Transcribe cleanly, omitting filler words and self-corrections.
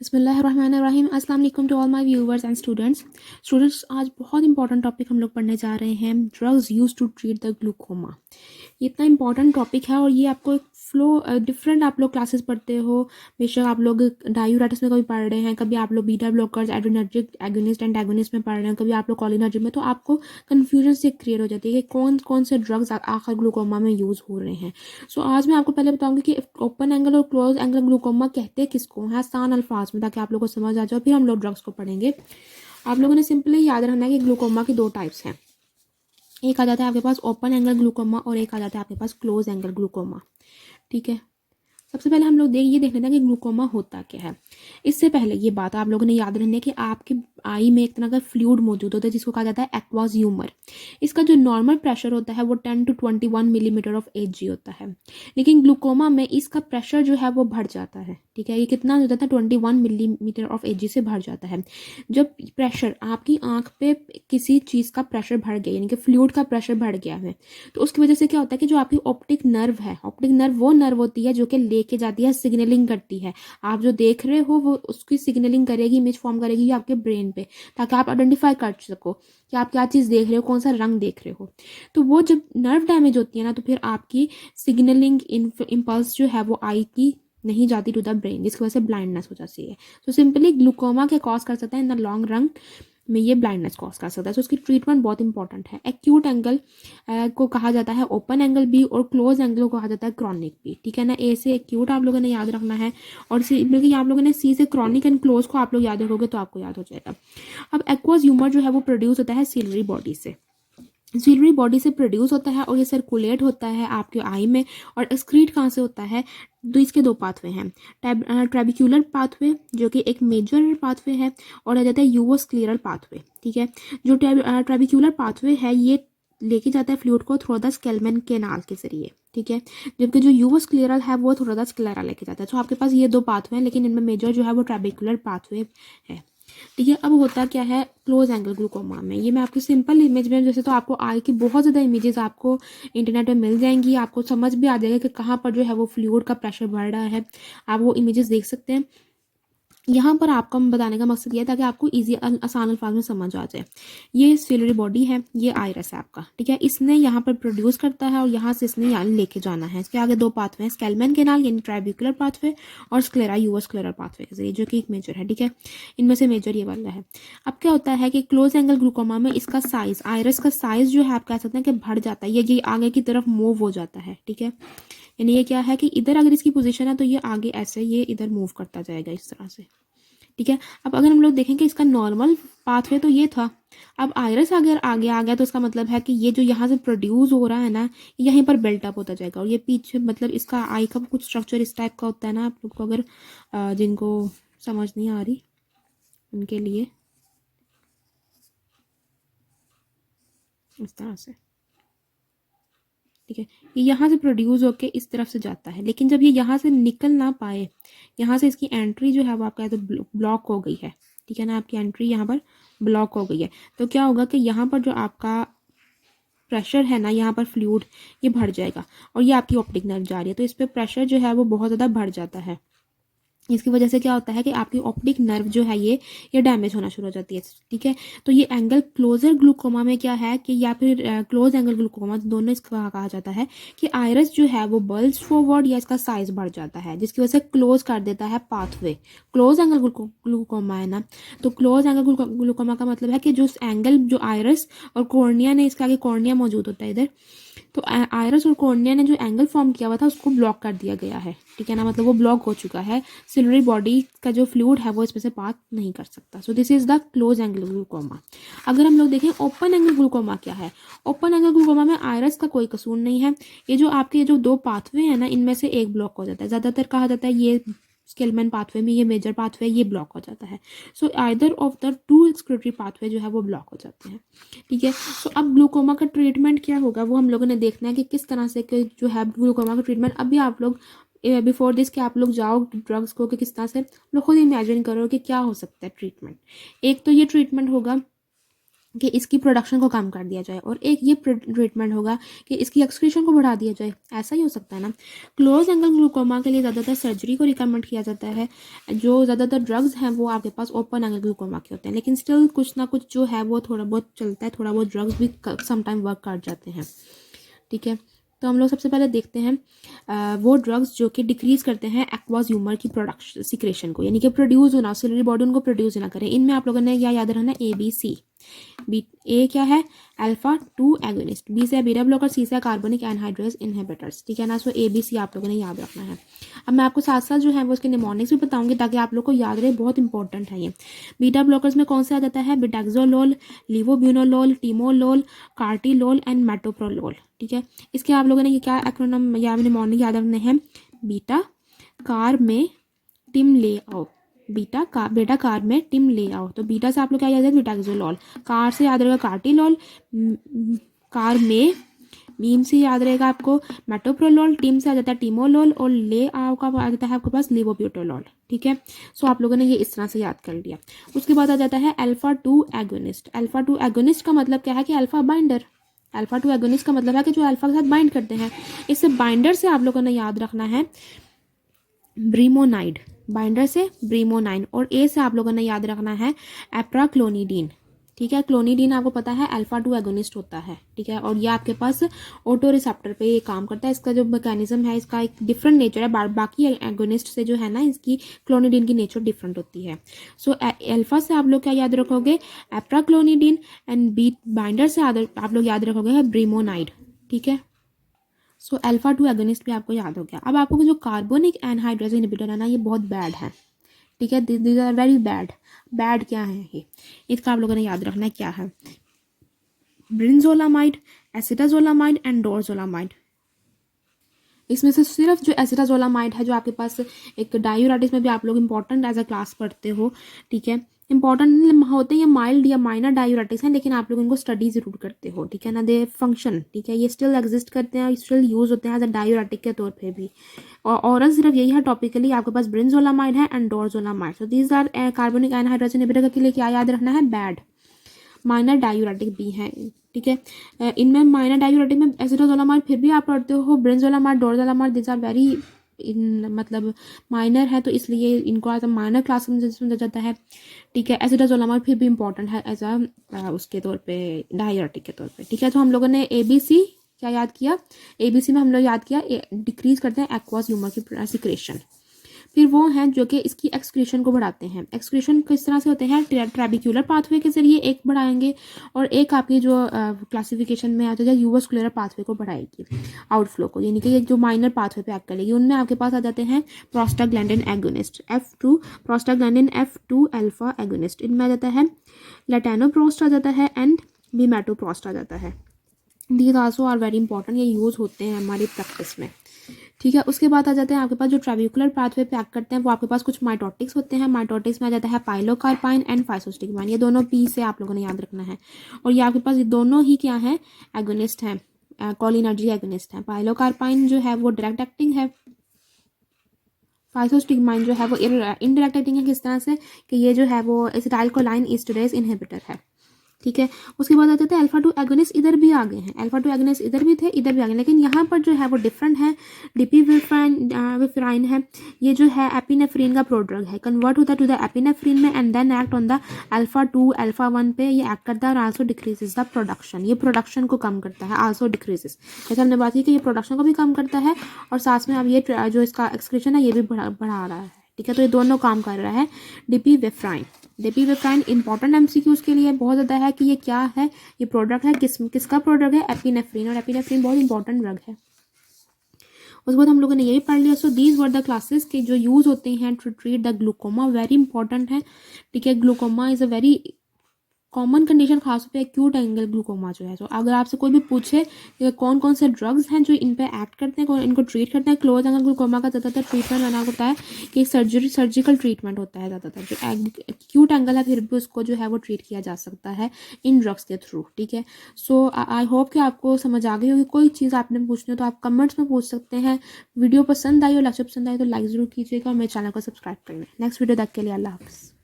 बिस्मिल्लाहिर्रहमानिर्रहीम। अस्सलाम वालेकुम to all my viewers and students आज बहुत इंपॉर्टेंट टॉपिक हम लोग पढ़ने जा रहे हैं, drugs used to treat the glaucoma. ये इतना इंपॉर्टेंट टॉपिक है और ये आपको एक फ्लो डिफरेंट आप लोग क्लासेस पढ़ते हो। बेशक आप लोग डायूरेटिक्स में कभी पढ़ रहे हैं, कभी आप लोग beta blockers, adrenergic agonist and agonist में पढ़ रहे हैं, कभी आप लोग कोलिनर्जिक में, तो आपको कन्फ्यूजन से क्रिएट हो जाती है कि कौन कौन से ड्रग्स आखिर ग्लूकोमा में यूज़ हो रहे हैं। सो आज मैं आपको पहले बताऊंगी कि ओपन एंगल और क्लोज एंगल ग्लूकोमा कहते किसको हैं, आसान अल्फाज में, ताकि आप लोगों को समझ आ जाए। फिर हम लोग ड्रग्स को पढ़ेंगे। आप लोगों ने सिंपली याद रखना है कि ग्लूकोमा की दो टाइप्स हैं। एक आ जाता है आपके पास ओपन एंगल ग्लूकोमा और एक आ जाता है आपके पास क्लोज एंगल ग्लूकोमा। ठीक है, सबसे पहले हम लोग ये देख लेते हैं कि ग्लूकोमा होता क्या है। इससे पहले ये बात आप लोगों ने याद रखनी है कि आपके आई में एक तरह का फ्लूइड मौजूद होता है जिसको कहा जाता है एक्वास ह्यूमर। इसका जो नॉर्मल प्रेशर होता है वो 10 to 21 मिलीमीटर ऑफ Hg होता है, लेकिन ग्लूकोमा में इसका प्रेशर जो है वो बढ़ जाता है। ठीक है, ये कितना हो जाता है, 21 मिलीमीटर ऑफ Hg से बढ़ जाता है। जब प्रेशर आपकी आंख पे किसी चीज़ का प्रेशर बढ़ गया, यानी कि फ्लूइड का प्रेशर बढ़ गया है, तो उसकी वजह से क्या होता है कि जो आपकी ऑप्टिक नर्व है, ऑप्टिक नर्व वो नर्व होती है जो कि लेके जाती है, सिग्नलिंग करती है। आप जो देख रहे हो वो उसकी सिग्नलिंग करेगी, इमेज फॉर्म करेगी आपके ब्रेन पे, ताकि आप आइडेंटिफाई कर सको कि आप क्या चीज़ देख रहे हो, कौन सा रंग देख रहे हो। तो वो जब नर्व डैमेज होती है ना, तो फिर आपकी सिग्नलिंग इम्पल्स जो है वो आई की नहीं जाती टू द ब्रेन, जिसकी वजह से ब्लाइंडनेस हो जाती है। तो सिंपली ग्लूकोमा के कॉज कर सकता है इन द लॉन्ग रन में, ये ब्लाइंडनेस कॉज कर सकता है। तो उसकी ट्रीटमेंट बहुत इंपॉर्टेंट है। एक्यूट एंगल को कहा जाता है ओपन एंगल भी, और क्लोज एंगल को कहा जाता है क्रॉनिक भी। ठीक है ना, ए से एक्यूट आप लोगों ने याद रखना है, और सी बल्कि आप लोगों ने सी से क्रॉनिक एंड क्लोज को आप लोग याद रखोगे तो आपको याद हो जाएगा। अब एक्वास ह्यूमर जो है वो प्रोड्यूस होता है सिलरी बॉडी से, सिलरी बॉडी से प्रोड्यूस होता है और ये सर्कुलेट होता है आपके आई में। और एक्सक्रीट कहाँ से होता है, तो इसके दो पाथवे हैं, ट्रेबिक्यूलर पाथवे जो कि एक मेजर पाथवे है, और आ जाता है यूवोस्क्लेरल पाथवे। ठीक है, जो ट्रेबिक्यूलर पाथवे है ये लेके जाता है फ्लूइड को थ्रू द स्केलमेन केनाल के जरिए। ठीक है, जबकि जो यूवोस्क्लेरल है वो थ्रू द स्क्लेरा लेके जाता है। तो आपके पास ये दो पाथवे हैं, लेकिन इनमें मेजर जो है वो ट्रेबिक्यूलर पाथवे है। ठीक है, अब होता क्या है क्लोज एंगल ग्लूकोमा में, ये मैं आपको सिंपल इमेज में, जैसे तो आपको आई की बहुत ज़्यादा इमेजेस आपको इंटरनेट पे मिल जाएंगी, आपको समझ भी आ जाएगा कि कहाँ पर जो है वो फ्लूइड का प्रेशर बढ़ रहा है। आप वो इमेजेस देख सकते हैं। यहाँ पर आपको बताने का मकसद ये था कि आपको इजी आसान अल्फाज में समझ आ जाए। ये सिलरी बॉडी है, ये आयरस है आपका। ठीक है, इसने यहाँ पर प्रोड्यूस करता है और यहाँ से इसने यहाँ लेके जाना है। इसके आगे दो पाथवे हैं, स्केलमेन केनाल यानी ट्राइब्यूकुलर पाथवे, और स्क्लेरा यूवोस्क्लेरल पाथवे के जरिए, जो कि एक मेजर है। ठीक है, इनमें से मेजर ये वाला है। अब क्या होता है कि क्लोज एंगल ग्लूकोमा में इसका साइज, आयरस का साइज जो है आप कह सकते हैं कि बढ़ जाता है, ये आगे की तरफ मूव हो जाता है। ठीक है, यानी ये क्या है कि इधर अगर इसकी पोजीशन है तो ये आगे ऐसे ये इधर मूव करता जाएगा इस तरह से। ठीक है, अब अगर हम लोग देखें कि इसका नॉर्मल पाथवे तो ये था, अब आयरस अगर आगे आ गया तो इसका मतलब है कि ये जो यहाँ से प्रोड्यूस हो रहा है ना, यहीं पर बिल्टअप होता जाएगा। और ये पीछे मतलब इसका आई का कुछ स्ट्रक्चर इस टाइप का होता है ना, आप लोग को अगर जिनको समझ नहीं आ रही उनके लिए इस तरह से। ठीक है, ये यहाँ से प्रोड्यूस होके इस तरफ से जाता है, लेकिन जब ये यहाँ से निकल ना पाए, यहाँ से इसकी एंट्री जो है वो आपका तो ब्लॉक हो गई है। ठीक है ना, आपकी एंट्री यहाँ पर ब्लॉक हो गई है, तो क्या होगा कि यहाँ पर जो आपका प्रेशर है ना, यहाँ पर फ्लूइड ये बढ़ जाएगा, और ये आपकी ऑप्टिक नर्व जा रही है तो इस पर प्रेशर जो है वो बहुत ज़्यादा बढ़ जाता है। इसकी वजह से क्या होता है कि आपकी ऑप्टिक नर्व जो है ये डैमेज होना शुरू हो जाती है। ठीक है, तो ये एंगल क्लोजर ग्लूकोमा में क्या है कि, या फिर क्लोज एंगल ग्लूकोमा, दोनों इसका कहा जाता है कि आयरस जो है वो बल्ज फॉरवर्ड या इसका साइज बढ़ जाता है, जिसकी वजह से क्लोज कर देता है पाथवे। क्लोज एंगल ग्लूकोमा है ना, तो क्लोज एंगल ग्लूकोमा का मतलब है कि जो एंगल जो आयरस और कॉर्निया ने, इसके आगे कॉर्निया मौजूद होता है इधर, तो आयरस और कॉर्निया ने जो एंगल फॉर्म किया हुआ था उसको ब्लॉक कर दिया गया है। ठीक है ना, मतलब वो ब्लॉक हो चुका है, सिलरी बॉडी का जो फ्लूइड है वो इसमें से पास नहीं कर सकता। So this is the close angle glaucoma. अगर हम लोग देखें ओपन एंगल ग्लूकोमा क्या है, ओपन एंगल ग्लूकोमा में आयरस का कोई कसूर नहीं है। ये जो आपके जो दो पाथवे हैं ना, इनमें से एक ब्लॉक हो जाता है, ज़्यादातर कहा जाता है ये स्केलमैन पाथवे में, ये मेजर पाथवे ये ब्लॉक हो जाता है। So either of the two excretory pathway जो है वो ब्लॉक हो जाते हैं। ठीक है, तो अब ग्लूकोमा का ट्रीटमेंट क्या होगा वो हम लोगों ने देखना है कि किस तरह से कि जो है ग्लूकोमा का ट्रीटमेंट। अभी आप लोग बिफोर दिस कि आप लोग जाओ ड्रग्स को कि किस तरह से लोग खुद इमेजिन करो कि क्या हो सकता है ट्रीटमेंट। एक तो ये ट्रीटमेंट होगा कि इसकी प्रोडक्शन को कम कर दिया जाए, और एक ये ट्रीटमेंट होगा कि इसकी एक्सक्रीशन को बढ़ा दिया जाए। ऐसा ही हो सकता है ना। क्लोज एंगल ग्लूकोमा के लिए ज़्यादातर सर्जरी को रिकमेंड किया जाता है। जो ज़्यादातर ड्रग्स हैं वो आपके पास ओपन एंगल ग्लूकोमा के होते हैं, लेकिन स्टिल कुछ ना कुछ जो है वो थोड़ा बहुत चलता है, थोड़ा बहुत ड्रग्स भी समटाइम वर्क कर जाते हैं। ठीक है, तो हम लोग सबसे पहले देखते हैं वो ड्रग्स जो कि डिक्रीज़ करते हैं एक्वास ह्यूमर की प्रोडक्शन सिक्रेशन को, यानी कि प्रोड्यूस होना, सिलरी बॉडी उनको प्रोड्यूस ना करें। इनमें आप लोगों ने क्या याद रखना है, ABC। बी ए क्या है, अल्फा 2 एगोनिस्ट, बी से बीटा ब्लॉकर, सी से कार्बनिक एनहाइड्रेज इनहिबिटर्स। ठीक है ना। सो ABC आप लोगों ने याद रखना है। अब मैं आपको साथ साथ जो है वो उसके निमोनिक्स भी बताऊंगी ताकि आप लोग को याद रहे, बहुत इंपॉर्टेंट है ये। बीटा ब्लॉकर्स में कौन सा आ जाता है, बिटाक्सोलोल, लिवोब्यूनोलोल, टीमोलोल, कार्टिलोल एंड मेटोप्रोलोल। ठीक है, इसके आप लोगों ने ये क्या एक्रोनिम या निमोनिक याद रखने हैं, बीटा कार में टिम ले आओ, बेटा कार में टिम ले आओ। तो बीटा से आप लोग क्या याद है, बिटाक्सोलोल, कार से याद रहेगा कार्टिलोल, कार में मीम से याद रहेगा आपको मेटोप्रोलोल, टिम से आ जाता है टीमोलोल, और ले आओ का आ जाता है आपके पास लिवोब्यूटोलोल। ठीक है, सो आप लोगों ने ये इस तरह से याद कर लिया। उसके बाद आ जाता है अल्फा 2 एगोनिस्ट। अल्फा 2 एगोनिस्ट का मतलब क्या है कि अल्फा बाइंडर। अल्फा 2 एगोनिस्ट का मतलब है कि जो अल्फा के साथ बाइंड करते हैं। इससे बाइंडर से आप लोगों ने याद रखना है ब्रीमोनाइड, बाइंडर से ब्रीमोनाइन, और ए से आप लोगों ने याद रखना है एप्राक्लोनिडीन। ठीक है, क्लोनिडीन आपको पता है अल्फा 2 एगोनिस्ट होता है। ठीक है, और ये आपके पास ऑटो रिसेप्टर पे ये काम करता है। इसका जो मैकेनिज्म है इसका एक डिफरेंट नेचर है, बाकी एगोनिस्ट से जो है ना इसकी क्लोनिडीन की नेचर डिफरेंट होती है। सो अल्फा से आप लोग क्या याद रखोगे, एप्राक्लोनिडीन, एंड बी बाइंडर से आप लोग याद रखोगे है ब्रीमोनाइड। ठीक है, सो अल्फा 2 एगोनिस्ट भी आपको याद हो गया। अब आपको जो कार्बोनिक एनहाइड्रेज इनहिबिटर है ना, ये बहुत बैड है। ठीक है, this are very bad. Bad क्या है ये, इसका आप लोगों ने याद रखना है क्या है, ब्रिंजोलामाइड, एसिटाजोलामाइड एंड डोरजोलामाइड। इसमें से सिर्फ जो एसिटाजोलामाइड है जो आपके पास एक डायूरेटिक्स में भी आप लोग इंपॉर्टेंट एज अ क्लास पढ़ते हो। ठीक है, इंपॉर्टेंट होते हैं ये माइल्ड या माइनर डायूरेटिक्स हैं, लेकिन आप लोग इनको स्टडी जरूर करते हो। ठीक है ना, दे फंक्शन, ठीक है, ये स्टिल एग्जिस्ट करते हैं, स्टिल यूज होते हैं एज अ डायूरेटिक के तौर पे भी। और सिर्फ यही है टॉपिकली आपके पास ब्रिंजोलामाइड है and dorzolamide. So these are carbonic anhydrase inhibitor के लिए क्या याद रखना है, बैड। माइनर डायूरेटिक भी हैं। ठीक है, इनमें माइनर डायूरेटिक में एसिटाजोलामाइड फिर भी आप पढ़ते हो, ब्रेंजोलामाइड, डोरजोलामाइड, दिस आर वेरी मतलब माइनर है, तो इसलिए इनको एज अ माइनर क्लास में समझा जाता है। ठीक है, एसिटाजोलामाइड फिर भी इंपॉर्टेंट है एज अ उसके तौर पे डायूरेटिक के तौर पे। ठीक है, तो हम लोगों ने ABC क्या याद किया, ABC में हम लोग याद किया डिक्रीज करते हैं एक्वास ह्यूमर की सिक्रेशन। फिर वो हैं जो कि इसकी एक्सक्रीशन को बढ़ाते हैं। एक्सक्रीशन किस तरह से होते हैं, ट्रेबिक्यूलर पाथवे के जरिए एक बढ़ाएंगे, और एक आपकी जो क्लासिफिकेशन में आता है यूवोस्कुलर पाथवे को बढ़ाएगी, आउटफ्लो को, यानी कि जो माइनर पाथवे पे एक्ट करेगी। उनमें आपके पास आ जाते हैं prostaglandin agonist, F2 prostaglandin, F2 alpha agonist. इनमें आ जाता है लैटानोप्रोस्ट आ जाता है एंड बीमेटोप्रोस्ट आ जाता है। These also are very important, ये यूज़ होते हैं हमारी प्रैक्टिस में। ठीक है, उसके बाद आ जाते हैं आपके पास जो ट्रेबिकुलर पाथवे पे एक्ट करते हैं, वो आपके पास कुछ माइटोटिक्स होते हैं। माइटोटिक्स में आ जाता है पाइलोकार्पाइन एंड फाइसोस्टिग्माइन, ये दोनों पी से आप लोगों ने याद रखना है। और ये आपके पास ये दोनों ही क्या है, एगोनिस्ट हैं, कोलिनर्जी एगोनिस्ट हैं। पाइलोकार्पाइन जो है वो डायरेक्ट एक्टिंग है, फाइसोस्टिग्माइन जो है वो इनडायरेक्ट एक्टिंग है। किस तरह से कि ये जो है वो एसिटाइलकोलाइन ईस्टरेज इनहिबिटर है। ठीक है, उसके बाद आ जाते हैं अल्फा 2 एगोनिस्ट, इधर भी आ गए हैं, अल्फा 2 एगोनिस्ट इधर भी थे, इधर भी आ गए, लेकिन यहाँ पर जो है वो डिफरेंट है। डिपिविफ्राइन है, ये जो है एपिनेफ्रीन का प्रोड्रग है, कन्वर्ट होता है टू द एपिनेफ्रीन में and then act on the alpha 2 alpha 1 पे ये एक्ट करता है, और आल्सो डिक्रीजेस द प्रोडक्शन, ये प्रोडक्शन को कम करता है, आल्सो डिक्रीजेस। जैसे हमने बात की कि ये प्रोडक्शन को भी कम करता है, और साथ में अब ये जो इसका एक्सक्रीशन है ये भी बढ़ा रहा है। ठीक है, तो ये दोनों काम कर रहा है। डिपिवेफ्राइन, डिपिवेफ्राइन इंपॉर्टेंट MCQs के लिए बहुत ज़्यादा है कि ये क्या है, ये प्रोडक्ट है किसका प्रोडक्ट है, एपिनेफ्रीन, और एपिनेफ्रीन बहुत इंपॉर्टेंट ड्रग है। उसके बाद हम लोगों ने यही पढ़ लिया। So these were the classes के जो यूज़ होते हैं to treat the glaucoma, very important है। ठीक है, glaucoma is a very common condition, खासतौर पे एक्यूट एंगल ग्लूकोमा जो है। तो अगर आपसे कोई भी पूछे कि कौन कौन से ड्रग्स हैं जो इन पे एक्ट करते हैं, कौन इनको ट्रीट करते हैं, क्लोज एंगल ग्लूकोमा का ज़्यादातर ट्रीटमेंट बना होता है कि सर्जिकल ट्रीटमेंट होता है ज़्यादातर। जो एक्यूट एंगल है फिर भी उसको जो है वो ट्रीट किया जा सकता है इन ड्रग्स के थ्रू। ठीक है, सो आई होप कि आपको समझ आ गई होगी। कोई चीज़ आपने पूछनी हो तो आप कमेंट्स में पूछ सकते हैं। वीडियो पसंद आई हो, लेक्चर पसंद आई तो लाइक ज़रूर कीजिएगा, और मेरे चैनल को सब्सक्राइब कर लें। नेक्स्ट वीडियो तक के लिए अल्लाह हाफ़िज़।